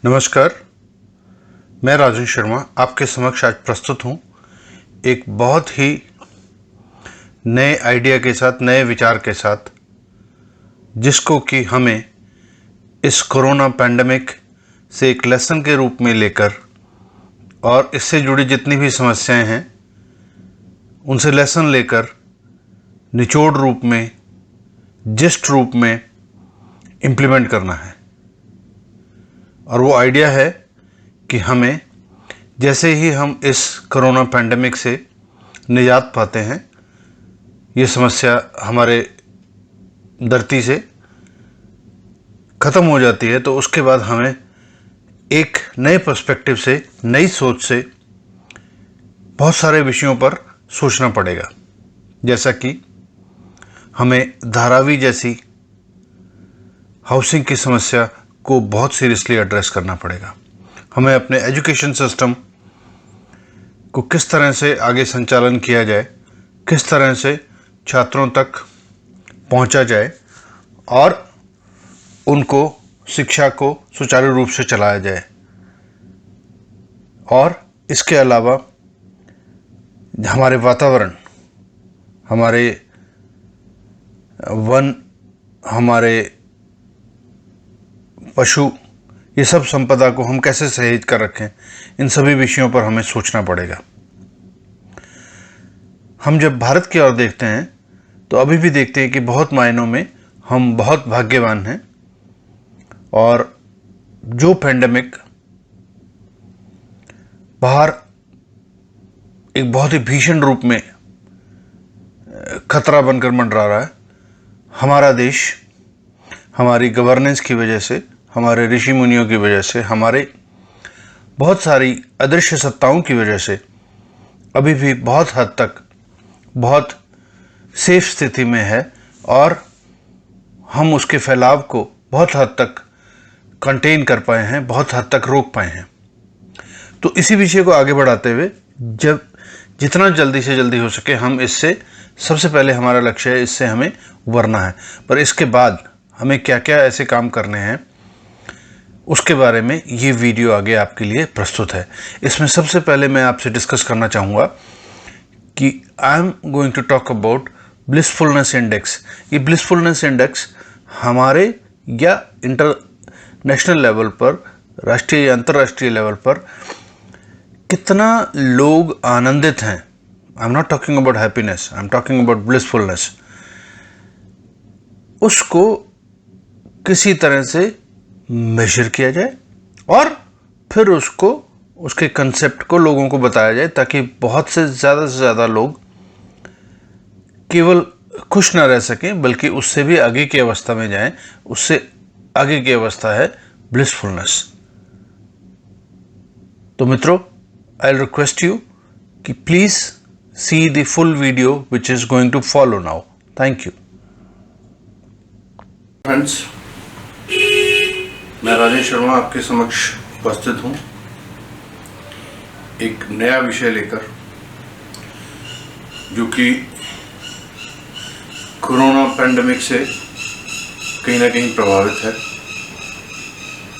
नमस्कार, मैं राजन शर्मा आपके समक्ष आज प्रस्तुत हूँ एक बहुत ही नए आइडिया के साथ, नए विचार के साथ, जिसको कि हमें इस कोरोना पैंडमिक से एक लेसन के रूप में लेकर और इससे जुड़ी जितनी भी समस्याएं हैं उनसे लेसन लेकर निचोड़ रूप में, जिस्ट रूप में इम्प्लीमेंट करना है। और वो आइडिया है कि हमें जैसे ही हम इस कोरोना पैंडमिक से निजात पाते हैं, ये समस्या हमारे धरती से ख़त्म हो जाती है, तो उसके बाद हमें एक नए पर्सपेक्टिव से, नई सोच से बहुत सारे विषयों पर सोचना पड़ेगा। जैसा कि हमें धारावी जैसी हाउसिंग की समस्या को बहुत सीरियसली एड्रेस करना पड़ेगा। हमें अपने एजुकेशन सिस्टम को किस तरह से आगे संचालन किया जाए, किस तरह से छात्रों तक पहुंचा जाए और उनको शिक्षा को सुचारू रूप से चलाया जाए। और इसके अलावा हमारे वातावरण, हमारे वन, हमारे पशु, ये सब संपदा को हम कैसे सहेज कर रखें, इन सभी विषयों पर हमें सोचना पड़ेगा। हम जब भारत की ओर देखते हैं तो अभी भी देखते हैं कि बहुत मायनों में हम बहुत भाग्यवान हैं और जो पैंडेमिक बाहर एक बहुत ही भीषण रूप में खतरा बनकर मंडरा रहा है, हमारा देश हमारी गवर्नेंस की वजह से, हमारे ऋषि मुनियों की वजह से, हमारे बहुत सारी अदृश्य सत्ताओं की वजह से अभी भी बहुत हद तक बहुत सेफ स्थिति में है और हम उसके फैलाव को बहुत हद तक कंटेन कर पाए हैं, बहुत हद तक रोक पाए हैं। तो इसी विषय को आगे बढ़ाते हुए जब जितना जल्दी से जल्दी हो सके हम इससे, सबसे पहले हमारा लक्ष्य है इससे हमें उबरना है, पर इसके बाद हमें क्या क्या ऐसे काम करने हैं उसके बारे में ये वीडियो आगे आपके लिए प्रस्तुत है। इसमें सबसे पहले मैं आपसे डिस्कस करना चाहूँगा कि I am going to talk about blissfulness index. ये ब्लिसफुलनेस इंडेक्स हमारे या इंटरनेशनल लेवल पर, राष्ट्रीय या अंतर्राष्ट्रीय लेवल पर कितना लोग आनंदित हैं। I am not talking about happiness, I am talking about blissfulness. उसको किसी तरह से मेजर किया जाए और फिर उसको, उसके कंसेप्ट को लोगों को बताया जाए, ताकि बहुत से ज़्यादा लोग केवल खुश ना रह सकें बल्कि उससे भी आगे की अवस्था में जाएं। उससे आगे की अवस्था है ब्लिसफुलनेस। तो मित्रों, आई विल रिक्वेस्ट यू कि please see the full video which is going to follow now. Thank you friends, मैं राजन शर्मा आपके समक्ष उपस्थित हूँ एक नया विषय लेकर, जो कि कोरोना पैंडेमिक से कहीं ना कहीं प्रभावित है,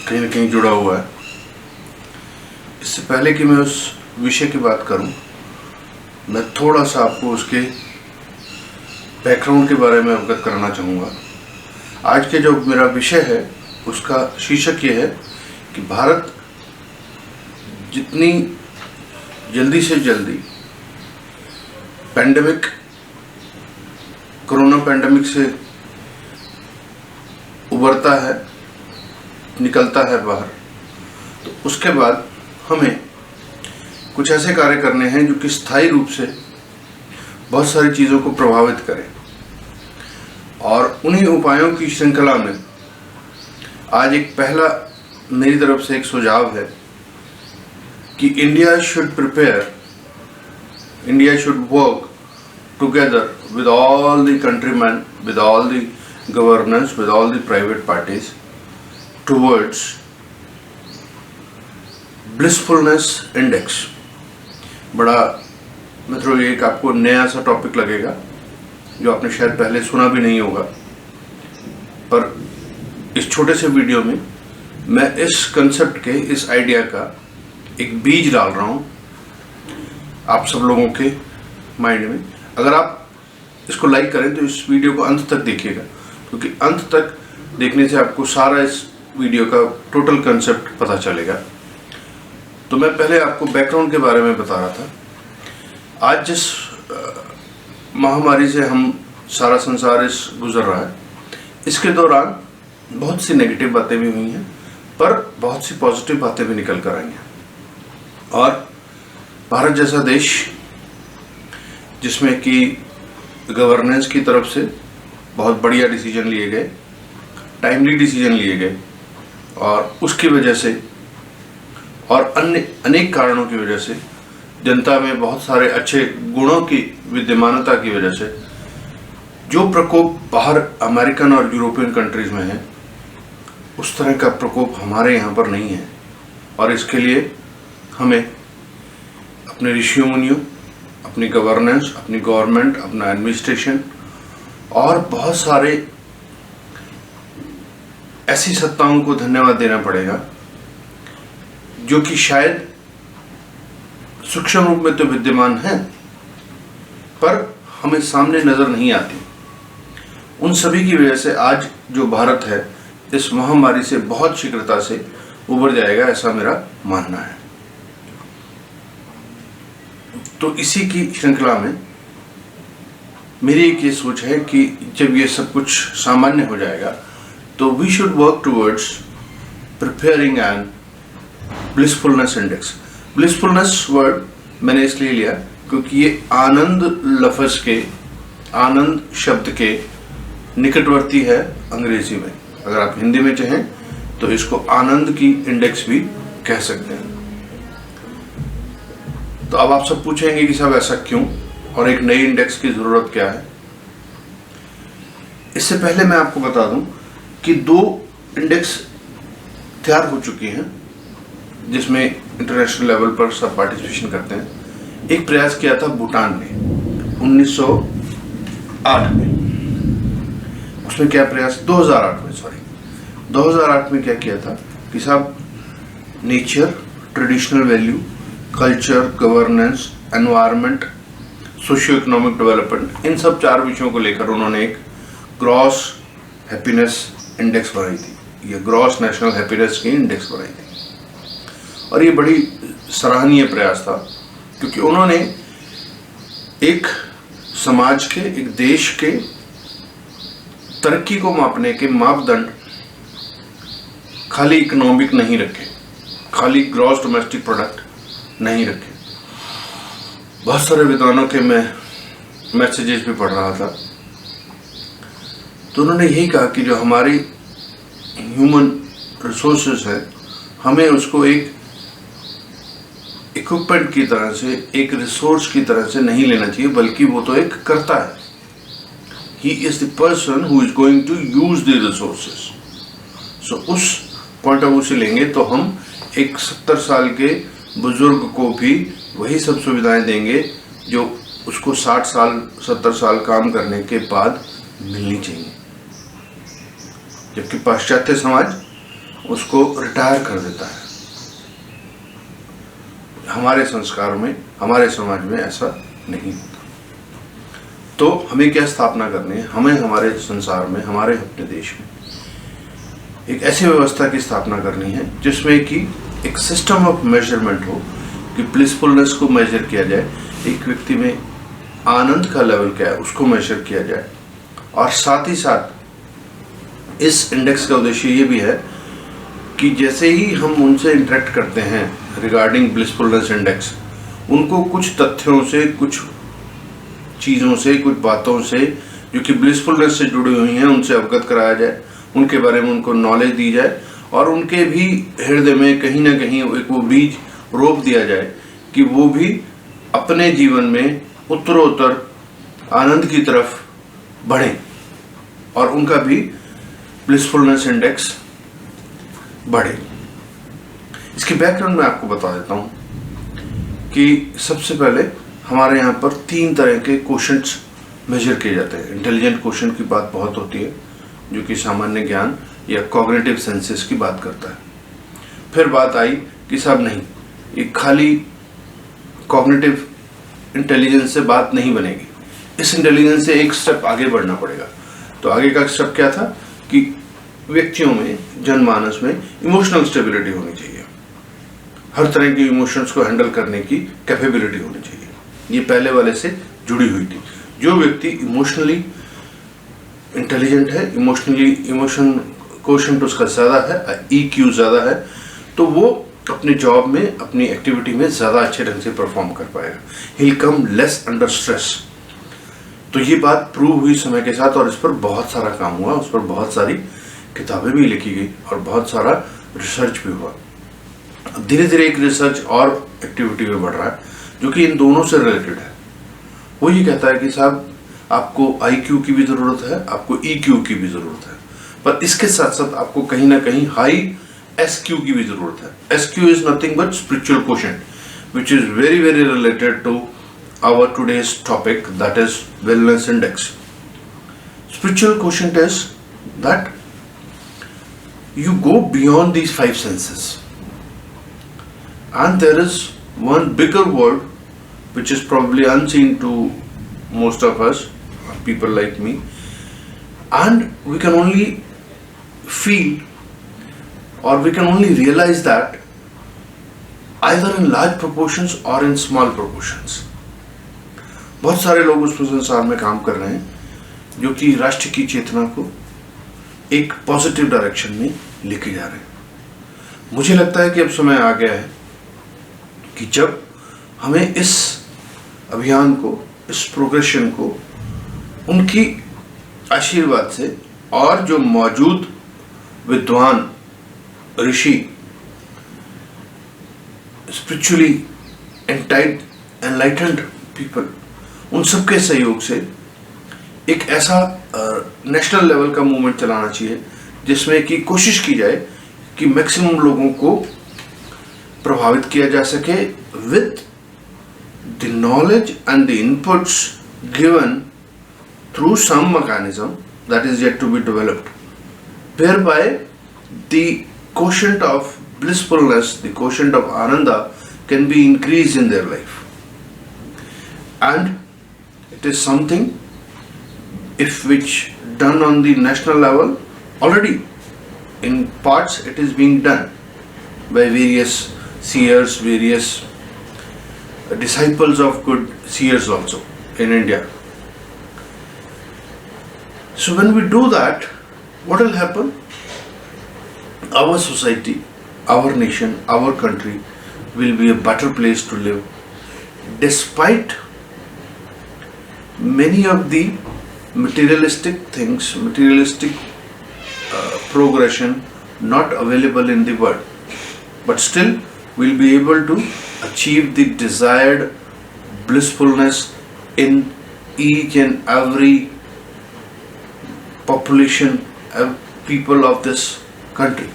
कहीं ना कहीं जुड़ा हुआ है। इससे पहले कि मैं उस विषय की बात करूं, मैं थोड़ा सा आपको उसके बैकग्राउंड के बारे में अवगत कराना चाहूँगा। आज के जो मेरा विषय है उसका शीर्षक ये है कि भारत जितनी जल्दी से जल्दी पैंडेमिक, कोरोना पैंडेमिक से उबरता है, निकलता है बाहर, तो उसके बाद हमें कुछ ऐसे कार्य करने हैं जो कि स्थायी रूप से बहुत सारी चीज़ों को प्रभावित करें। और उन्हीं उपायों की श्रृंखला में आज एक पहला मेरी तरफ से एक सुझाव है कि India should prepare, India should work together with all the countrymen, with all the governments, with all the private parties towards blissfulness index। बड़ा मित्रों, ये एक आपको नया सा टॉपिक लगेगा जो आपने शायद पहले सुना भी नहीं होगा, पर इस छोटे से वीडियो में मैं इस कंसेप्ट के, इस आइडिया का एक बीज डाल रहा हूँ आप सब लोगों के माइंड में। अगर आप इसको लाइक करें तो इस वीडियो को अंत तक देखिएगा, क्योंकि अंत तक देखने से आपको सारा इस वीडियो का टोटल कंसेप्ट पता चलेगा। तो मैं पहले आपको बैकग्राउंड के बारे में बता रहा था। आज जिस महामारी से हम सारा संसार इस गुजर रहा है, इसके दौरान बहुत सी नेगेटिव बातें भी हुई हैं, पर बहुत सी पॉजिटिव बातें भी निकल कर आई हैं। और भारत जैसा देश, जिसमें कि गवर्नेंस की तरफ से बहुत बढ़िया डिसीजन लिए गए, टाइमली डिसीजन लिए गए, और उसकी वजह से और अन्य अनेक कारणों की वजह से जनता में बहुत सारे अच्छे गुणों की विद्यमानता की वजह से जो प्रकोप बाहर अमेरिकन और यूरोपियन कंट्रीज में है, उस तरह का प्रकोप हमारे यहाँ पर नहीं है। और इसके लिए हमें अपने ऋषियों मुनियों, अपनी गवर्नेंस, अपनी गवर्नमेंट, अपना एडमिनिस्ट्रेशन और बहुत सारे ऐसी सत्ताओं को धन्यवाद देना पड़ेगा जो कि शायद सूक्ष्म रूप में तो विद्यमान है, पर हमें सामने नजर नहीं आती। उन सभी की वजह से आज जो भारत है इस महामारी से बहुत शीघ्रता से उबर जाएगा, ऐसा मेरा मानना है। तो इसी की श्रृंखला में मेरी एक ये सोच है कि जब ये सब कुछ सामान्य हो जाएगा तो we should work towards preparing an blissfulness index. Blissfulness word मैंने इसलिए लिया क्योंकि ये आनंद लफ्ज के, आनंद शब्द के निकटवर्ती है अंग्रेजी में। अगर आप हिंदी में चाहें तो इसको आनंद की इंडेक्स भी कह सकते हैं। तो अब आप सब पूछेंगे कि साहब ऐसा क्यों, और एक नई इंडेक्स की जरूरत क्या है। इससे पहले मैं आपको बता दूं कि 2 इंडेक्स तैयार हो चुकी हैं जिसमें इंटरनेशनल लेवल पर सब पार्टिसिपेशन करते हैं। एक प्रयास किया था भूटान ने 1908 में। उसमें क्या प्रयास, 2008 में क्या किया था कि साहब nature, traditional value, culture, governance, environment, socio economic development, इन सब 4 विषयों को लेकर उन्होंने एक ग्रॉस हैप्पीनेस इंडेक्स बनाई थी। ये ग्रॉस नेशनल हैप्पीनेस की इंडेक्स बनाई थी, और ये बड़ी सराहनीय प्रयास था क्योंकि उन्होंने एक समाज के, एक देश के तरक्की को मापने के मापदंड खाली इकोनॉमिक नहीं रखे, खाली ग्रॉस डोमेस्टिक प्रोडक्ट नहीं रखे। बहुत सारे विद्वानों के मैं मैसेजेस भी पढ़ रहा था, तो उन्होंने यही कहा कि जो हमारी ह्यूमन रिसोर्सेज है, हमें उसको एक इक्विपमेंट की तरह से, एक रिसोर्स की तरह से नहीं लेना चाहिए, बल्कि वो तो एक कर्ता है। He is the person who is going to use the resources. So उस पॉइंट ऑफ व्यू से लेंगे तो हम एक 70 साल के बुजुर्ग को भी वही सब सुविधाएं देंगे जो उसको 60 साल 70 साल काम करने के बाद मिलनी चाहिए, जबकि पाश्चात्य समाज उसको रिटायर कर देता है। हमारे संस्कार में, हमारे समाज में ऐसा नहीं होता। तो हमें क्या स्थापना करनी है, हमें हमारे संसार में, हमारे अपने देश में एक ऐसी व्यवस्था की स्थापना करनी है जिसमें कि एक सिस्टम ऑफ मेजरमेंट हो कि ब्लिसफुलनेस को मेजर किया जाए, एक व्यक्ति में आनंद का लेवल क्या है उसको मेजर किया जाए, और साथ ही साथ इस इंडेक्स का उद्देश्य ये भी है कि जैसे ही हम उनसे इंटरेक्ट करते हैं रिगार्डिंग ब्लिसफुलनेस इंडेक्स, उनको कुछ तथ्यों से, कुछ चीज़ों से, कुछ बातों से जो कि ब्लिसफुलनेस से जुड़ी हुई हैं उनसे अवगत कराया जाए, उनके बारे में उनको नॉलेज दी जाए, और उनके भी हृदय में कहीं ना कहीं एक वो बीज रोप दिया जाए कि वो भी अपने जीवन में उत्तरोत्तर आनंद की तरफ बढ़ें और उनका भी ब्लिसफुलनेस इंडेक्स बढ़े। इसके बैकग्राउंड में आपको बता देता हूँ कि सबसे पहले हमारे यहाँ पर 3 तरह के क्वेश्चंस मेजर किए जाते हैं। इंटेलिजेंट क्वेश्चन की बात बहुत होती है जो कि सामान्य ज्ञान या कॉग्निटिव सेंसेस की बात करता है। फिर बात आई कि साहब नहीं, ये खाली कॉग्निटिव इंटेलिजेंस से बात नहीं बनेगी, इस इंटेलिजेंस से एक स्टेप आगे बढ़ना पड़ेगा। तो आगे का स्टेप क्या था कि व्यक्तियों में, जनमानस में इमोशनल स्टेबिलिटी होनी चाहिए, हर तरह के इमोशंस को हैंडल करने की कैपेबिलिटी होनी चाहिए। ये पहले वाले से जुड़ी हुई थी। जो व्यक्ति इमोशनली इंटेलिजेंट है, इमोशन क्वोशंट उसका ज़्यादा है, EQ ज़्यादा है, तो वो अपने जॉब में, अपनी एक्टिविटी में ज़्यादा अच्छे ढंग से परफॉर्म कर पाएगा। He will come less under stress. तो ये बात प्रूव हुई समय के साथ, और इस पर बहुत सारा काम हुआ, उस पर बहुत सारी किताबें भी लिखी गई और बहुत सारा रिसर्च भी हुआ। अब धीरे धीरे एक रिसर्च और एक्टिविटी में बढ़ रहा है जो कि इन दोनों से रिलेटेड है। वो ये कहता है कि साहब आपको IQ की भी ज़रूरत है, आपको EQ की भी ज़रूरत है, पर इसके साथ साथ आपको कहीं ना कहीं हाई SQ की भी ज़रूरत है। SQ is nothing but spiritual quotient, which is very very related to our today's topic, that is wellness index. Spiritual quotient is that you go beyond these five senses, and there is one bigger world which is probably unseen to most of us, people like me, and we can only feel or we can only realize that either in large proportions or in small proportions. बहुत सारे लोग उस संसार में काम कर रहे हैं जो कि राष्ट्र की चेतना को एक पॉजिटिव डायरेक्शन में लेके जा रहे हैं। मुझे लगता है कि अब समय आ गया है कि जब हमें इस अभियान को, इस प्रोग्रेशन को उनकी आशीर्वाद से और जो मौजूद विद्वान, ऋषि, स्पिरिचुअली एनलाइटेंड पीपल, उन सबके सहयोग से एक ऐसा नेशनल लेवल का मूवमेंट चलाना चाहिए जिसमें कि कोशिश की जाए कि मैक्सिमम लोगों को प्रभावित किया जा सके with the knowledge and the inputs given through some mechanism that is yet to be developed, whereby the quotient of blissfulness, the quotient of ananda can be increased in their life. And it is something if which done on the national level already. In parts it is being done by various seers, various disciples of good seers also in India. So when we do that, what will happen? Our society, our nation, our country will be a better place to live, despite many of the materialistic things, materialistic progression not available in the world, but still we'll be able to achieve the desired blissfulness in each and every population, people of this country.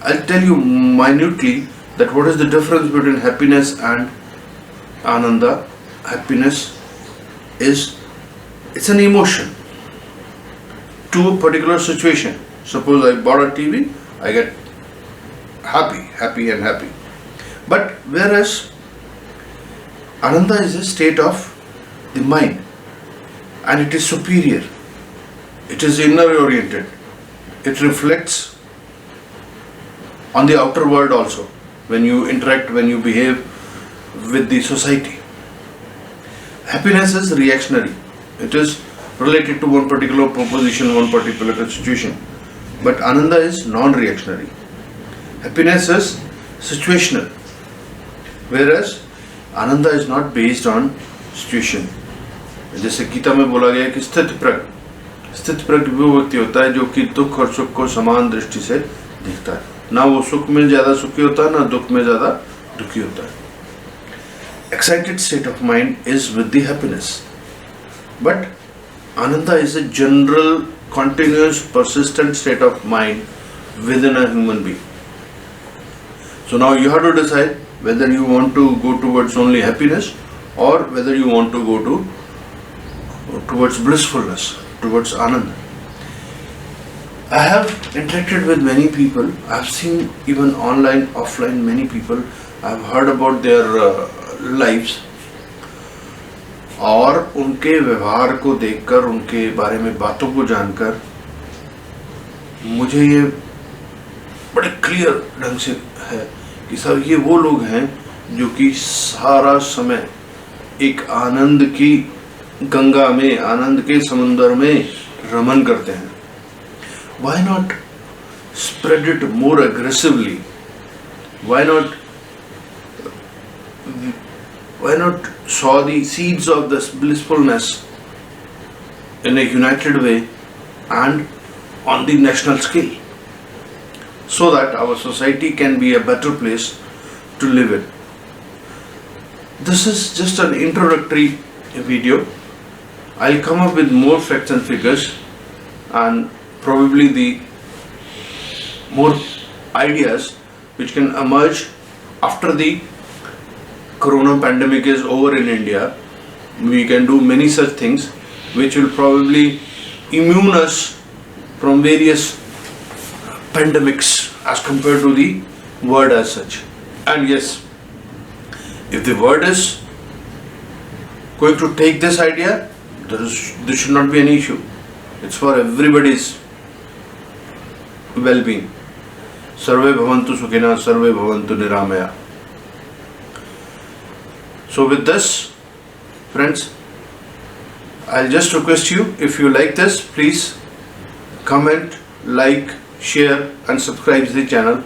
I'll tell you minutely that what is the difference between happiness and ananda. Happiness is, it's an emotion to a particular situation. Suppose I bought a TV, I get happy and happy. But whereas ananda is a state of the mind, and it is superior, it is inner oriented, it reflects on the outer world also when you interact, when you behave with the society. Happiness is reactionary, it is related to one particular proposition, one particular situation, but ananda is non-reactionary. Happiness is situational, whereas ananda is not based on situation. जैसे गीता में बोला गया है कि स्थित प्रज्ञ वो व्यक्ति होता है जो कि दुख और सुख को समान दृष्टि से देखता है, ना वो सुख में ज्यादा सुखी होता है, ना दुख में ज्यादा दुखी होता है. Excited state of mind is with the happiness, but ananda is a general, continuous, persistent state of mind within a human being. So now you have to decide whether you want to go towards only happiness or whether you want to go towards blissfulness, towards ananda. I have interacted with many people. I've seen even online, offline, many people. I've heard about their lives. और उनके व्यवहार को देखकर, उनके बारे में बातों को जानकर मुझे ये बड़े क्लियर ढंग से है कि सर ये वो लोग हैं जो कि सारा समय एक आनंद की गंगा में, आनंद के समुद्र में रमन करते हैं. Why not spread it more aggressively? Why not sow the seeds of this blissfulness in a united way and on the national scale, so that our society can be a better place to live in. This is just an introductory video. I'll come up with more facts and figures and probably the more ideas which can emerge after the corona pandemic is over in India. We can do many such things which will probably immune us from various pandemics as compared to the world as such. And yes, if the world is going to take this idea, there should not be any issue. It's for everybody's well-being. Sarve bhavantu sukhina, sarve bhavantu niramaya. So with this, friends, I'll just request you, if you like this, please comment, like, share and subscribe to the channel.